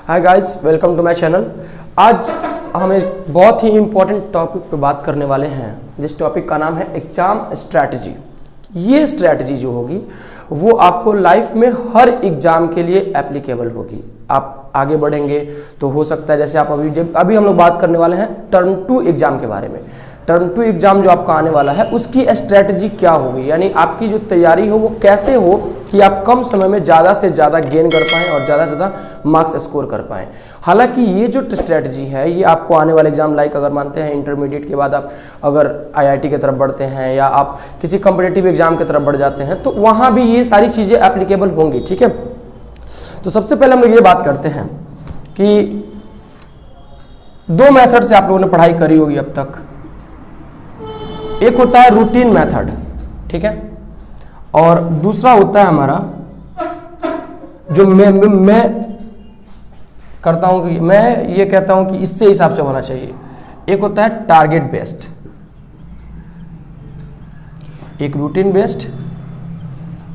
Hi guys, welcome to my channel. आज हम एक बहुत ही इम्पोर्टेंट टॉपिक पे बात करने वाले हैं, जिस टॉपिक का नाम है एग्जाम स्ट्रैटेजी। ये स्ट्रैटेजी जो होगी वो आपको लाइफ में हर एग्जाम के लिए एप्लीकेबल होगी। आप आगे बढ़ेंगे तो हो सकता है, जैसे आप अभी हम लोग बात करने वाले हैं टर्म 2 एग्जाम के बारे में। टर्म 2 एग्जाम जो आपका आने वाला है उसकी स्ट्रैटेजी क्या होगी, यानी आपकी जो तैयारी हो वो कैसे हो कि आप कम समय में ज़्यादा से ज़्यादा गेन कर पाएँ और ज़्यादा से ज़्यादा मार्क्स स्कोर कर पाएँ। हालांकि ये जो स्ट्रैटेजी है ये आपको आने वाले एग्जाम, लाइक अगर मानते हैं इंटरमीडिएट के बाद आप अगर आईआईटी की तरफ बढ़ते हैं या आप किसी कॉम्पिटिटिव एग्जाम की तरफ बढ़ जाते हैं तो वहाँ भी ये सारी चीज़ें एप्लीकेबल होंगी। ठीक है, तो सबसे पहले हम लोग ये बात करते हैं कि 2 मेथड से आप लोगों ने पढ़ाई करी होगी अब तक। एक होता है रूटीन मेथड, ठीक है, और दूसरा होता है हमारा जो मैं करता हूं कि मैं ये कहता हूं कि इससे हिसाब से होना चाहिए। एक होता है टारगेट बेस्ड, एक रूटीन बेस्ड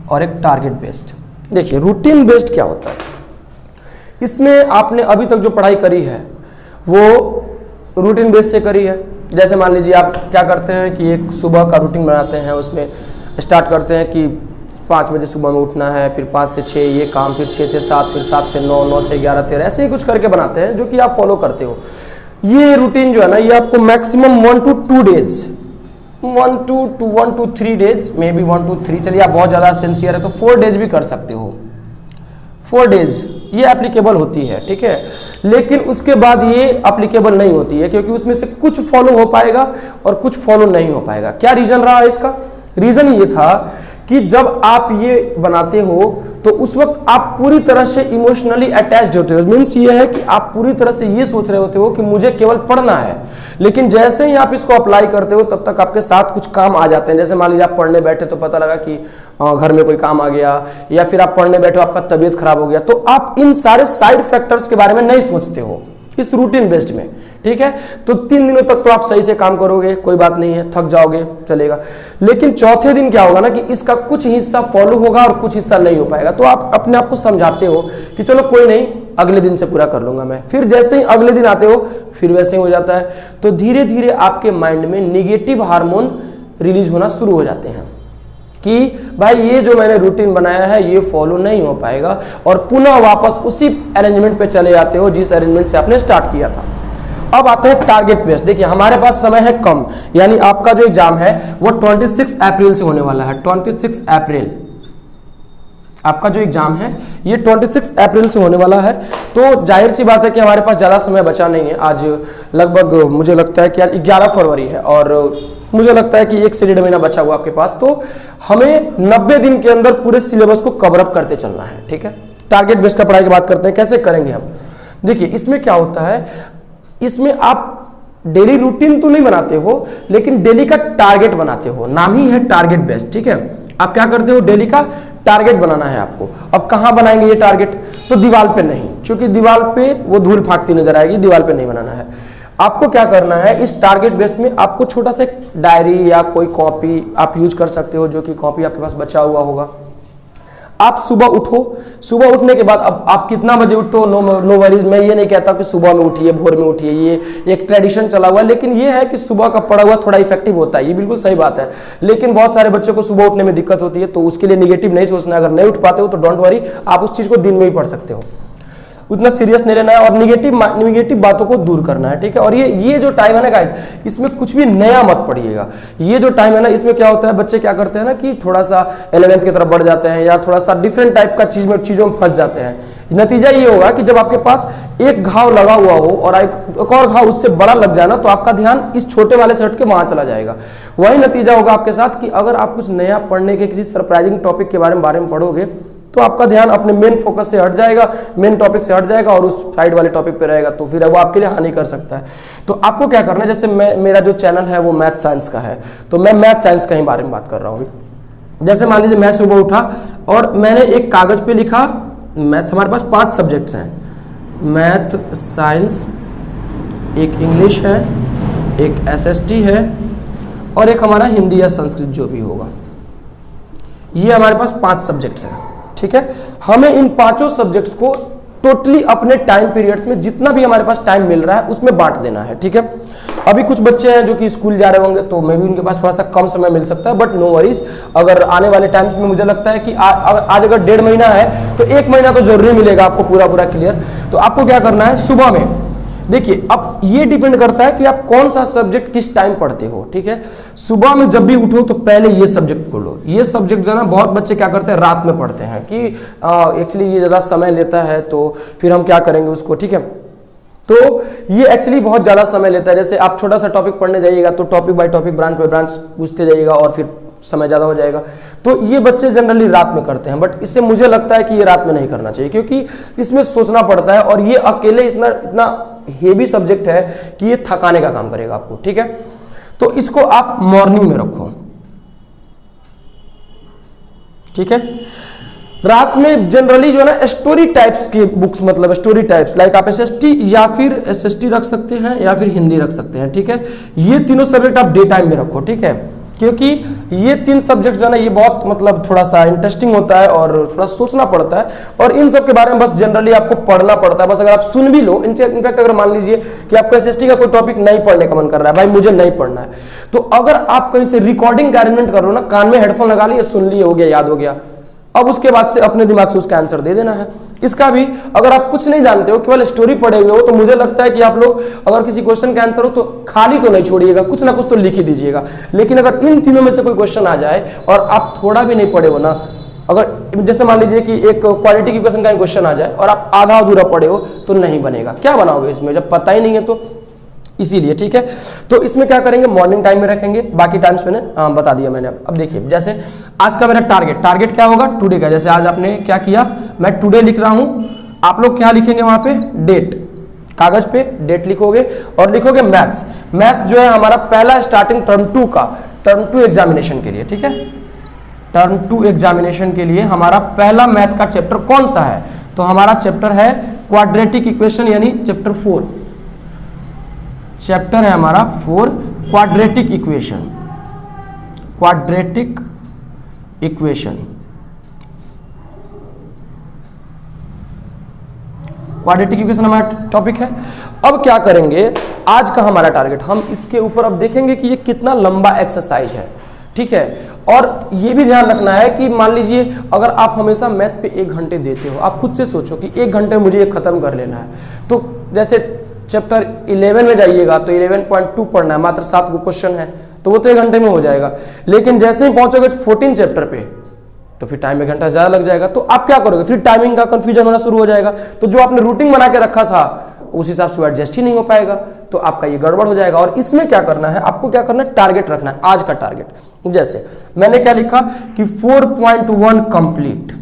और एक टारगेट बेस्ड। देखिए रूटीन बेस्ड क्या होता है, इसमें आपने अभी तक जो पढ़ाई करी है वो रूटीन बेस्ड से करी है। जैसे मान लीजिए आप क्या करते हैं कि एक सुबह का रूटीन बनाते हैं, उसमें स्टार्ट करते हैं कि 5 बजे सुबह में उठना है, फिर 5 से 6 ये काम, फिर 6 से 7, फिर 7 से 9, 9 से 11, 13, ऐसे ही कुछ करके बनाते हैं जो कि आप फॉलो करते हो। ये रूटीन जो है ना, ये आपको maximum 1 to 2 days, 1 to 3 days, may be 1 to 3, चलिए आप बहुत ज़्यादा सिंसियर है तो 4 डेज भी कर सकते हो। 4 डेज ये एप्लीकेबल होती है, ठीक है, लेकिन उसके बाद ये एप्लीकेबल नहीं होती है क्योंकि उसमें से कुछ फॉलो हो पाएगा और कुछ फॉलो नहीं हो पाएगा। क्या रीजन रहा है इसका? रीजन ये था कि जब आप ये बनाते हो तो उस वक्त आप पूरी तरह से इमोशनली अटैच्ड होते हो। मीन्स ये है कि आप पूरी तरह से ये सोच रहे होते हो कि मुझे केवल पढ़ना है, लेकिन जैसे ही आप इसको अप्लाई करते हो तब तक आपके साथ कुछ काम आ जाते हैं। जैसे मान लीजिए आप पढ़ने बैठे तो पता लगा कि घर में कोई काम आ गया, या फिर आप पढ़ने बैठे आपका तबीयत खराब हो गया, तो आप इन सारे साइड फैक्टर्स के बारे में नहीं सोचते हो इस रूटीन बेस्ड में। ठीक है, तो 3 दिनों तक तो आप सही से काम करोगे, कोई बात नहीं है, थक जाओगे, चलेगा, लेकिन चौथे दिन क्या होगा ना कि इसका कुछ हिस्सा फॉलो होगा और कुछ हिस्सा नहीं हो पाएगा। तो आप अपने आप को समझाते हो कि चलो कोई नहीं, अगले दिन से पूरा कर लूंगा मैं। फिर जैसे ही अगले दिन आते हो फिर वैसे ही हो जाता है। तो धीरे धीरे आपके माइंड में निगेटिव हार्मोन रिलीज होना शुरू हो जाते हैं कि भाई ये जो मैंने रूटीन बनाया है ये फॉलो नहीं हो पाएगा, और पुनः वापस उसी अरेंजमेंट पे चले जाते हो जिस अरेंजमेंट से आपने स्टार्ट किया था। अब आते हैं टारगेट बेस्ड। देखिए हमारे पास समय है कम, यानी आपका जो एग्जाम है वो 26 अप्रैल से होने वाला है। 26 अप्रैल आपका जो एग्जाम है ये 26 अप्रैल से होने वाला है। तो जाहिर सी बात है कि हमारे पास ज़्यादा समय बचा नहीं है। आज लगभग मुझे लगता है कि आज 11 फरवरी है और मुझे लगता है कि 1 से 1.5 महीना बचा हुआ आपके पास। तो हमें 90 दिन के अंदर पूरे सिलेबस को कवर अप करते चलना है। ठीक है, टारगेट बेस्ड का पढ़ाई की बात करते हैं, कैसे करेंगे हम। देखिए इसमें क्या होता है, इसमें आप डेली रूटीन तो नहीं बनाते हो, लेकिन डेली का टारगेट बनाते हो। नाम ही है टारगेट बेस्ड। ठीक है, आप क्या करते हो, डेली का टारगेट बनाना है आपको। अब कहां बनाएंगे ये टारगेट, तो दीवार पे नहीं, क्योंकि दीवार पे वो धूल फाकती नजर आएगी, दीवार पे नहीं बनाना है। आपको क्या करना है, इस टारगेट बेस्ड में आपको छोटा सा एक डायरी या कोई कॉपी आप यूज कर सकते हो, जो कि कॉपी आपके पास बचा हुआ होगा। आप सुबह उठो, सुबह उठने के बाद अब आप कितना बजे उठो नो वरीज, मैं ये नहीं कहता कि सुबह में उठिए, भोर में उठिए, ये एक ट्रेडिशन चला हुआ है, लेकिन ये है कि सुबह का पढ़ा हुआ थोड़ा इफेक्टिव होता है, ये बिल्कुल सही बात है। लेकिन बहुत सारे बच्चों को सुबह उठने में दिक्कत होती है, तो उसके लिए निगेटिव नहीं सोचना है। अगर नहीं उठ पाते हो तो डोंट वरी, आप उस चीज को दिन में ही पढ़ सकते हो, उतना सीरियस नहीं रहना है और निगेटिव बातों को दूर करना है। ठीक है, और ये जो टाइम है ना गाइस, इसमें कुछ भी नया मत पढ़िएगा। ये जो टाइम है ना, इसमें क्या होता है, बच्चे क्या करते हैं ना कि थोड़ा सा एलिगेंस की तरफ बढ़ जाते हैं या थोड़ा सा डिफरेंट टाइप का चीजों में फंस जाते हैं। नतीजा ये होगा कि जब आपके पास एक घाव लगा हुआ हो और एक और घाव उससे बड़ा लग जाए ना, तो आपका ध्यान इस छोटे वाले से हट के वहां चला जाएगा। वही नतीजा होगा आपके साथ कि अगर आप कुछ नया पढ़ने के किसी सरप्राइजिंग टॉपिक के बारे में पढ़ोगे तो आपका ध्यान अपने मेन फोकस से हट जाएगा, मेन टॉपिक से हट जाएगा और उस साइड वाले टॉपिक पे रहेगा, तो फिर वो आपके लिए हानि कर सकता है। तो आपको क्या करना है, जैसे मेरा जो चैनल है वो मैथ साइंस का है, तो मैं मैथ साइंस का ही बारे में बात कर रहा हूँ। जैसे मान लीजिए मैं सुबह उठा और मैंने एक कागज पे लिखा, मैथ्स हमारे पास 5 सब्जेक्ट्स हैं, मैथ, साइंस, एक इंग्लिश है, एक SST है और एक हमारा हिंदी या संस्कृत जो भी होगा। ये हमारे पास 5 सब्जेक्ट्स हैं। ठीक है, हमें इन 5 सब्जेक्ट्स को टोटली अपने टाइम पीरियड्स में जितना भी हमारे पास टाइम मिल रहा है उसमें बांट देना है, ठीक है। अभी कुछ बच्चे हैं जो कि स्कूल जा रहे होंगे तो मे भी उनके पास थोड़ा सा कम समय मिल सकता है, बट नो वरीज, अगर आने वाले टाइम्स में मुझे लगता है कि आज अगर 1.5 महीना है तो 1 महीना तो जरूरी मिलेगा आपको पूरा क्लियर। तो आपको क्या करना है, सुबह में देखिए, अब ये डिपेंड करता है कि आप कौन सा सब्जेक्ट किस टाइम पढ़ते हो, ठीक है। सुबह में जब भी उठो तो पहले ये सब्जेक्ट पढ़ो। ये सब्जेक्ट जो है ना, बहुत बच्चे क्या करते हैं, रात में पढ़ते हैं कि एक्चुअली ये ज़्यादा समय लेता है तो फिर हम क्या करेंगे उसको, ठीक है। तो ये एक्चुअली बहुत ज़्यादा समय लेता है। जैसे आप छोटा सा टॉपिक पढ़ने जाइएगा तो topic by topic, branch by branch पूछते जाइएगा और फिर समय ज़्यादा हो जाएगा। तो ये बच्चे जनरली रात में करते हैं, बट इससे मुझे लगता है कि ये रात में नहीं करना चाहिए, क्योंकि इसमें सोचना पड़ता है और ये अकेले इतना हेवी सब्जेक्ट है कि ये थकाने का काम करेगा आपको, ठीक है। तो इसको आप मॉर्निंग में रखो, ठीक है। रात में जनरली जो है ना स्टोरी टाइप्स की बुक्स, मतलब स्टोरी टाइप्स लाइक आप एसएसटी या फिर एसएसटी रख सकते हैं या फिर हिंदी रख सकते हैं, ठीक है। ये तीनों सब्जेक्ट आप डे टाइम में रखो, ठीक है, क्योंकि ये 3 सब्जेक्ट जो है ना ये बहुत मतलब थोड़ा सा इंटरेस्टिंग होता है और थोड़ा सोचना पड़ता है, और इन सब के बारे में बस जनरली आपको पढ़ना पड़ता है। बस अगर आप सुन भी लो, इनफैक्ट अगर मान लीजिए कि आपको एसएसटी का कोई टॉपिक नहीं पढ़ने का मन कर रहा है, भाई मुझे नहीं पढ़ना है, तो अगर आप कहीं से रिकॉर्डिंग का अरेंजमेंट कर रहे हो ना, कान में हेडफोन लगा लिए, सुन लिए, हो गया, याद हो गया, अब उसके बाद से अपने दिमाग से उसका आंसर दे देना है। इसका भी अगर आप कुछ नहीं जानते हो, केवल स्टोरी पढ़े हुए हो, तो मुझे लगता है कि आप लोग अगर किसी क्वेश्चन का आंसर हो तो खाली तो नहीं छोड़िएगा, कुछ ना कुछ तो लिख ही दीजिएगा। लेकिन अगर इन तीनों में से कोई क्वेश्चन आ जाए और आप थोड़ा भी नहीं पढ़े हो ना, अगर जैसे मान लीजिए कि एक क्वालिटी की क्वेश्चन का क्वेश्चन आ जाए और आप आधा अधूरा पढ़े हो तो नहीं बनेगा। क्या बनाओगे इसमें जब पता ही नहीं है तो, इसीलिए, ठीक है। तो इसमें क्या करेंगे, मॉर्निंग टाइम में रखेंगे, बाकी टाइम्स मैंने बता दिया मैंने। अब देखिए, जैसे आज का मेरा टारगेट क्या होगा, टुडे का। जैसे आज आपने क्या किया, मैं टुडे लिख रहा हूं, आप लोग क्या लिखेंगे वहां पे, डेट, कागज पे डेट लिखोगे और लिखोगे मैथ्स जो है हमारा पहला स्टार्टिंग टर्म 2 का, टर्म 2 एग्जामिनेशन के लिए, ठीक है। टर्म 2 एग्जामिनेशन के लिए हमारा पहला मैथ का चैप्टर कौन सा है, तो हमारा चैप्टर है क्वाड्रेटिक इक्वेशन, यानी चैप्टर 4, चैप्टर है हमारा 4 क्वाड्रेटिक इक्वेशन। क्वाड्रेटिक इक्वेशन हमारा टॉपिक है। अब क्या करेंगे, आज का हमारा टारगेट, हम इसके ऊपर अब देखेंगे कि ये कितना लंबा एक्सरसाइज है, ठीक है। और ये भी ध्यान रखना है कि मान लीजिए अगर आप हमेशा मैथ पे 1 घंटे देते हो, आप खुद से सोचो कि 1 घंटे मुझे ये खत्म कर लेना है, तो जैसे चैप्टर 11 में जाइएगा तो 11.2 पढ़ना है, मात्र 7 क्वेश्चन है, तो वो तो 1 घंटे में हो जाएगा। लेकिन जैसे ही पहुंचोगे 14 चैप्टर पे तो फिर टाइम 1 घंटा ज्यादा लग जाएगा। तो आप क्या करोगे, फिर टाइमिंग का कंफ्यूजन होना शुरू हो जाएगा। तो जो आपने रूटीन बना के रखा था उस हिसाब से एडजस्ट ही नहीं हो पाएगा, तो आपका ये गड़बड़ हो जाएगा। और इसमें क्या करना है, आपको क्या करना है, टारगेट रखना है, आज का टारगेट। जैसे मैंने क्या लिखा कि 4.1 कंप्लीट,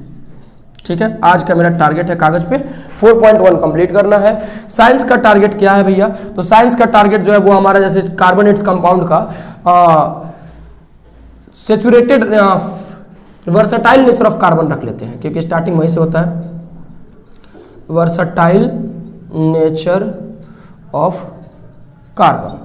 ठीक है। आज का मेरा टारगेट है कागज पे 4.1 कंप्लीट करना है। साइंस का टारगेट क्या है भैया, तो साइंस का टारगेट जो है वो हमारा जैसे कार्बोनेट्स कंपाउंड का saturated versatile nature of carbon रख लेते हैं, क्योंकि स्टार्टिंग वहीं से होता है, versatile nature of carbon.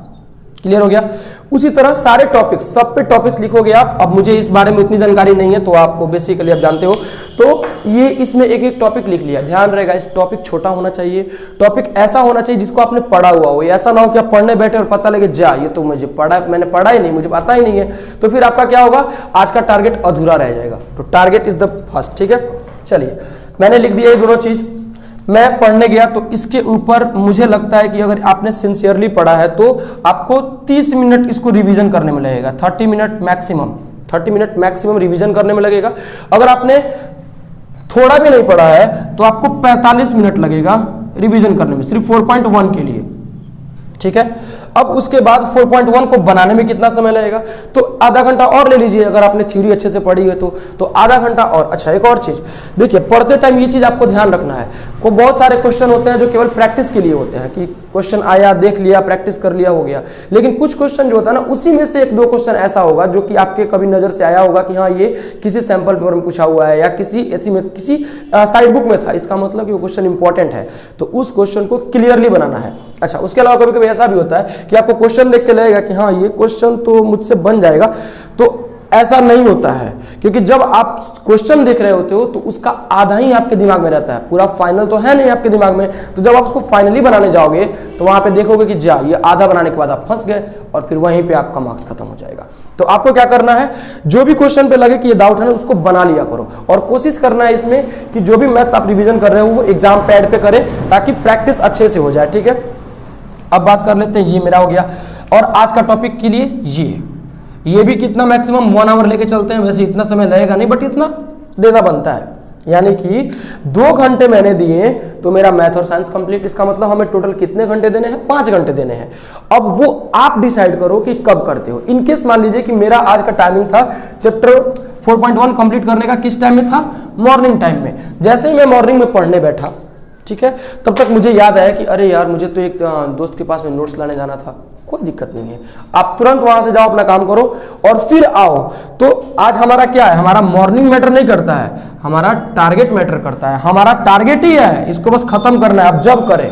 Clear हो गया। उसी तरह सारे टॉपिक्स, सब पे टॉपिक्स लिखोगे आप। अब मुझे इस बारे में उतनी जानकारी नहीं है, तो आपको बेसिकली आप जानते हो, तो ये इसमें एक टॉपिक लिख लिया। ध्यान रहेगा, इस टॉपिक छोटा होना चाहिए, टॉपिक ऐसा होना चाहिए जिसको आपने पढ़ा हुआ हो। ऐसा ना हो कि आप पढ़ने बैठे और पता लगे जा ये तो मुझे मैंने पढ़ा ही नहीं, मुझे पता ही नहीं है, तो फिर आपका क्या होगा, आज का टारगेट अधूरा रह जाएगा। तो टारगेट इज द फर्स्ट, ठीक है। चलिए, मैंने लिख दिया ये दोनों चीज। मैं पढ़ने गया तो इसके ऊपर मुझे लगता है कि अगर आपने सिंसियरली पढ़ा है तो आपको 30 मिनट इसको रिवीजन करने में लगेगा, 30 मिनट मैक्सिमम रिवीजन करने में लगेगा। अगर आपने थोड़ा भी नहीं पढ़ा है तो आपको 45 मिनट लगेगा रिवीजन करने में, सिर्फ 4.1 के लिए, ठीक है। अब उसके बाद 4.1 को बनाने में कितना समय लगेगा, तो आधा घंटा और ले लीजिए। अगर आपने थ्योरी अच्छे से पढ़ी है तो आधा घंटा और। अच्छा, एक और चीज देखिए, पढ़ते टाइम ये चीज आपको ध्यान रखना है, को बहुत सारे क्वेश्चन होते हैं जो केवल प्रैक्टिस के लिए होते हैं, कि क्वेश्चन आया, देख लिया, प्रैक्टिस कर लिया, हो गया। लेकिन कुछ क्वेश्चन जो होता है ना, उसी में से 1-2 क्वेश्चन ऐसा होगा जो कि आपके कभी नजर से आया होगा कि हाँ ये किसी सैंपल पेपर में पूछा हुआ है या किसी साइड बुक में था, इसका मतलब कि वो क्वेश्चन इंपॉर्टेंट है, तो उस क्वेश्चन को क्लियरली बनाना है। अच्छा, उसके अलावा कभी कभी ऐसा भी होता है कि आपको क्वेश्चन देख के लगेगा कि हाँ ये क्वेश्चन तो मुझसे बन जाएगा, तो ऐसा नहीं होता है, क्योंकि जब आप क्वेश्चन देख रहे होते हो तो उसका आधा ही आपके दिमाग में रहता है, पूरा फाइनल तो है नहीं आपके दिमाग में। तो जब आप उसको फाइनली बनाने जाओगे तो वहां पे देखोगे कि जा ये आधा बनाने के बाद आप फंस गए और फिर वहीं पे आपका मार्क्स खत्म हो जाएगा। तो आपको क्या करना है, जो भी क्वेश्चन पे लगे कि ये डाउट है ना, उसको बना लिया करो और कोशिश करना है इसमें कि जो भी मैथ्स आप रिवीजन कर रहे हो वो एग्जाम पैड पे करें, ताकि प्रैक्टिस अच्छे से हो जाए। ठीक है, अब बात कर लेते हैं, ये मेरा हो गया। और आज का टॉपिक के लिए ये भी कितना मैक्सिमम 1 आवर लेके चलते हैं, वैसे इतना समय लगेगा नहीं बट इतना देना बनता है, यानी कि 2 घंटे मैंने दिए तो मेरा मैथ और साइंस कंप्लीट। इसका मतलब हमें टोटल कितने घंटे देने हैं, 5 घंटे देने हैं। अब वो आप डिसाइड करो कि कब करते हो। इनकेस मान लीजिए कि मेरा आज का टाइमिंग था चैप्टर 4.1 कंप्लीट करने का, किस टाइम में था, मॉर्निंग टाइम में। जैसे ही मैं मॉर्निंग में पढ़ने बैठा, ठीक है, तब तक मुझे याद आया कि अरे यार मुझे तो एक दोस्त के पास में नोट्स लाने जाना था। कोई दिक्कत नहीं है, आप तुरंत वहां से जाओ, अपना काम करो और फिर आओ। तो आज हमारा क्या है, हमारा मॉर्निंग मैटर नहीं करता है, हमारा टारगेट मैटर करता है। हमारा टारगेट ही है, इसको बस खत्म करना है। अब जब करें,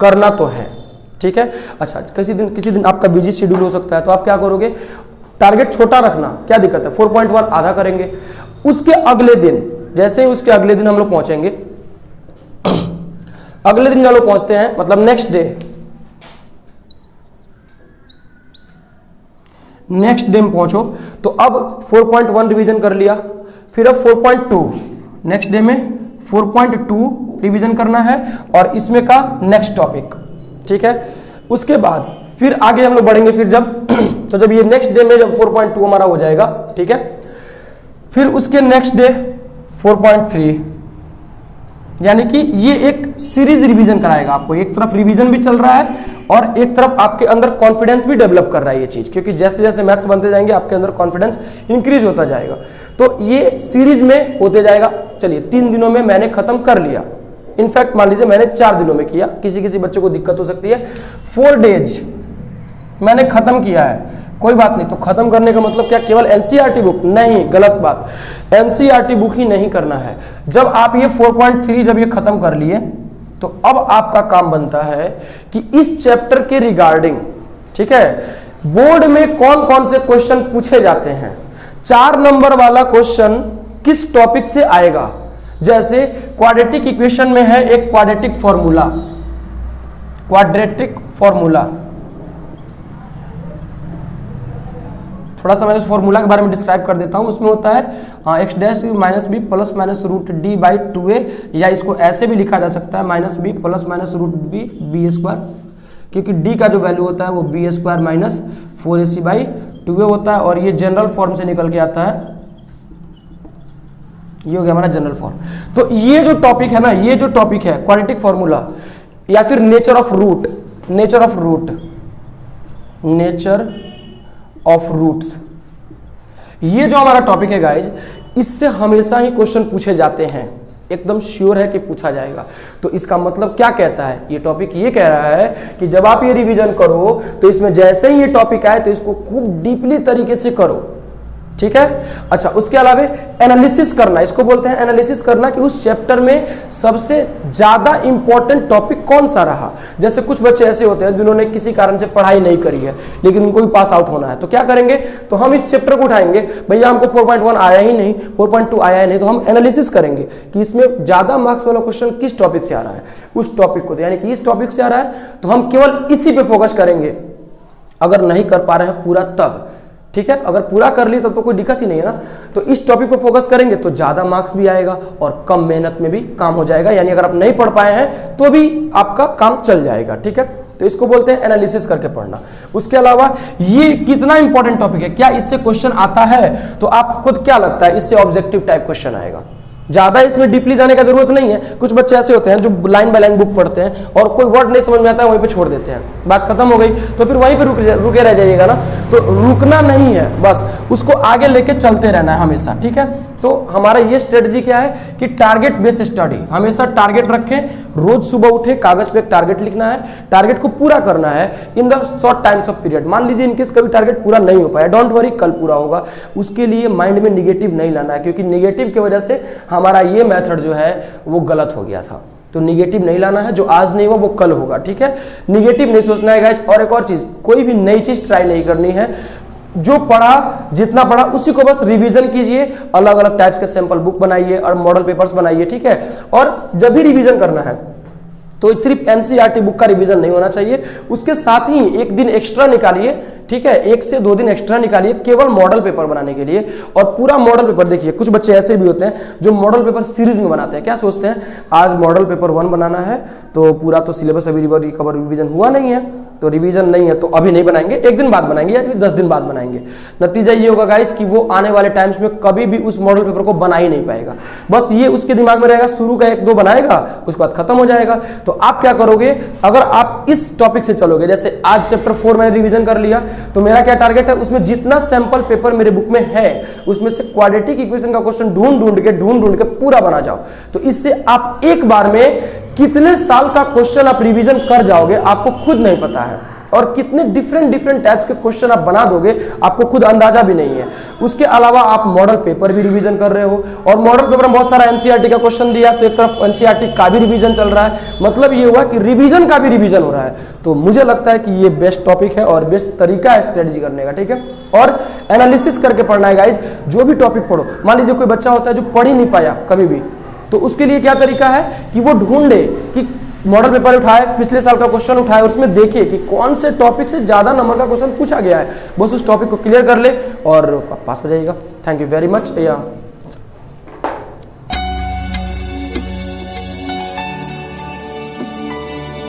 करना तो है। ठीक है, अच्छा किसी दिन आपका बिजी शेड्यूल हो सकता है, तो आप क्या करोगे, टारगेट छोटा रखना, क्या दिक्कत है, 4.1 आधा करेंगे। उसके अगले दिन, जैसे ही उसके अगले दिन हम लोग पहुंचेंगे, अगले दिन हम लोग पहुंचते हैं, मतलब नेक्स्ट डे में पहुंचो, तो अब 4.1 रिवीजन कर लिया, फिर अब 4.2, नेक्स्ट डे में 4.2 रिवीजन करना है और इसमें का नेक्स्ट टॉपिक। ठीक है, उसके बाद फिर आगे हम लोग बढ़ेंगे। फिर जब तो जब ये नेक्स्ट डे में जब 4.2 हमारा हो जाएगा, ठीक है, फिर उसके नेक्स्ट डे 4.3, यानी कि ये एक सीरीज रिवीजन कराएगा आपको। एक तरफ रिवीजन भी चल रहा है और एक तरफ आपके अंदर कॉन्फिडेंस भी डेवलप कर रहा है ये चीज, क्योंकि जैसे जैसे मैथ्स बनते जाएंगे आपके अंदर कॉन्फिडेंस इंक्रीज होता जाएगा। तो ये सीरीज में होते जाएगा। चलिए 3 दिनों में मैंने खत्म कर लिया, इनफैक्ट मान लीजिए मैंने 4 दिनों में किया, किसी किसी बच्चे को दिक्कत हो सकती है। 4 डेज मैंने खत्म किया है, कोई बात नहीं। तो खत्म करने का मतलब क्या, केवल एनसीईआरटी बुक नहीं, गलत बात, एनसीईआरटी बुक ही नहीं करना है। जब आप ये 4.3 जब ये खत्म कर लिए, तो अब आपका काम बनता है कि इस चैप्टर के रिगार्डिंग, ठीक है, बोर्ड में कौन कौन से क्वेश्चन पूछे जाते हैं, 4 नंबर वाला क्वेश्चन किस टॉपिक से आएगा। जैसे क्वाड्रेटिक इक्वेशन में है एक क्वाड्रेटिक फॉर्मूला, थोड़ा सा मैं उस फॉर्मूला के बारे में डिस्क्राइब कर देता हूं। उसमें होता है x dash minus b plus minus root D by 2a, या इसको ऐसे भी लिखा जा सकता है minus b plus minus root b b square, क्योंकि डी का जो वैल्यू होता है वो B square minus 4ac by 2a होता है, और ये जनरल फॉर्म से निकल के आता है, ये हो गया हमारा जनरल फॉर्म। तो ये जो टॉपिक है ना, ये जो टॉपिक है क्वाड्रेटिक फॉर्मूला या फिर नेचर ऑफ रूट्स, ये जो हमारा टॉपिक है गाइज, इससे हमेशा ही क्वेश्चन पूछे जाते हैं, एकदम श्योर है कि पूछा जाएगा। तो इसका मतलब क्या कहता है, ये टॉपिक ये कह रहा है कि जब आप ये रिवीजन करो तो इसमें जैसे ही ये टॉपिक आए तो इसको खूब डीपली तरीके से करो। ठीक है, अच्छा उसके अलावा एनालिसिस करना, इसको बोलते हैं एनालिसिस करना, कि उस चैप्टर में सबसे ज्यादा इंपॉर्टेंट टॉपिक कौन सा रहा। जैसे कुछ बच्चे ऐसे होते हैं जिन्होंने किसी कारण से पढ़ाई नहीं करी है लेकिन उनको भी पास आउट होना है, तो क्या करेंगे, तो हम इस चैप्टर को उठाएंगे, भैया हमको 4.1 आया ही नहीं, 4.2 आया ही नहीं, तो हम एनालिसिस करेंगे कि इसमें ज्यादा मार्क्स वाला क्वेश्चन किस टॉपिक से आ रहा है, उस टॉपिक को, यानी कि इस टॉपिक से आ रहा है तो हम केवल इसी पे फोकस करेंगे। अगर नहीं कर पा रहे हैं पूरा तब, ठीक है, अगर पूरा कर ली तब तो कोई दिक्कत ही नहीं है ना। तो इस टॉपिक पर फोकस करेंगे तो ज्यादा मार्क्स भी आएगा और कम मेहनत में भी काम हो जाएगा, यानी अगर आप नहीं पढ़ पाए हैं तो भी आपका काम चल जाएगा। ठीक है, तो इसको बोलते हैं एनालिसिस करके पढ़ना। उसके अलावा ये कितना इंपॉर्टेंट टॉपिक है, क्या इससे क्वेश्चन आता है, तो आपको क्या लगता है इससे ऑब्जेक्टिव टाइप क्वेश्चन आएगा। ज्यादा इसमें डीपली जाने का जरूरत नहीं है। कुछ बच्चे ऐसे होते हैं जो लाइन बाय लाइन बुक पढ़ते हैं और कोई वर्ड नहीं समझ में आता है वहीं पे छोड़ देते हैं, बात खत्म हो गई, तो फिर वहीं पे रुके रह जाइएगा ना। तो रुकना नहीं है, बस उसको आगे लेके चलते रहना है हमेशा। ठीक है, तो हमारा ये स्ट्रेटजी क्या है कि टारगेट बेस्ड स्टडी, हमेशा टारगेट रखें, रोज सुबह उठे कागज पे एक टारगेट लिखना है, टारगेट को पूरा करना है in the short times of period. मान लीजिए इनकेस कभी टारगेट पूरा नहीं हो पाया, डोंट वरी, कल पूरा होगा। उसके लिए माइंड में निगेटिव नहीं लाना है, क्योंकि निगेटिव की वजह से हमारा ये मेथड जो है वो गलत हो गया था। तो निगेटिव नहीं लाना है, जो आज नहीं हुआ वो कल होगा। ठीक है, निगेटिव नहीं सोचना है गाइस। और एक और चीज, कोई भी नई चीज ट्राई नहीं करनी है, जो पढ़ा जितना पढ़ा उसी को बस रिवीजन कीजिए, अलग अलग टाइप्स के सैंपल बुक बनाइए और मॉडल पेपर्स बनाइए, ठीक है। और जब भी रिवीजन करना है तो सिर्फ एनसीईआरटी बुक का रिवीजन नहीं होना चाहिए, उसके साथ ही एक दिन एक्स्ट्रा निकालिए, ठीक है, 1 से 2 दिन एक्स्ट्रा निकालिए केवल मॉडल पेपर बनाने के लिए। और पूरा मॉडल पेपर देखिए, कुछ बच्चे ऐसे भी होते हैं जो मॉडल पेपर सीरीज में बनाते हैं। क्या सोचते हैं आज मॉडल पेपर 1 बनाना है तो पूरा तो सिलेबस अभी रिकवर रिवीजन हुआ नहीं है, तो रिवीजन नहीं है तो अभी नहीं बनाएंगे, 1 दिन बाद बनाएंगे या 10 दिन बाद बनाएंगे। नतीजा ये होगा गाइस कि वो आने वाले टाइम्स में कभी भी उस मॉडल पेपर को बना ही नहीं पाएगा। बस ये उसके दिमाग में रहेगा, शुरू का 1-2 बनाएगा, उसके बाद खत्म हो जाएगा। तो आप क्या करोगे, अगर आप इस टॉपिक से चलोगे, जैसे आज चैप्टर 4 मैंने रिवीजन कर लिया, तो मेरा क्या टारगेट है, उसमें जितना सैंपल पेपर मेरे बुक में है उसमें से क्वाड्रेटिक इक्वेशन का क्वेश्चन ढूंढ के पूरा बना जाओ। तो इससे आप एक बार में कितने साल का क्वेश्चन आप रिवीजन कर जाओगे आपको खुद नहीं पता है, और कितने डिफरेंट टाइप्स के क्वेश्चन आप बना दोगे आपको खुद अंदाजा भी नहीं है। उसके अलावा आप मॉडल पेपर भी रिवीजन कर रहे हो, और मॉडल पेपर में बहुत सारा एनसीईआरटी का क्वेश्चन दिया, तो एक तरफ एनसीईआरटी का भी रिवीजन चल रहा है, मतलब ये हुआ कि रिवीजन का भी रिवीजन हो रहा है। तो मुझे लगता है कि ये बेस्ट टॉपिक है और बेस्ट तरीका है स्ट्रेटजी करने का, ठीक है। और एनालिसिस करके पढ़ना है गाइज, जो भी टॉपिक पढ़ो। मान लीजिए कोई बच्चा होता है जो पढ़ ही नहीं पाया कभी भी, तो उसके लिए क्या तरीका है कि वो ढूंढे कि मॉडल पेपर उठाए, पिछले साल का क्वेश्चन उठाए, उसमें देखे कि कौन से टॉपिक से ज्यादा नंबर का क्वेश्चन पूछा गया है, बस उस टॉपिक को क्लियर कर ले और पास हो जाएगा। Thank you very much.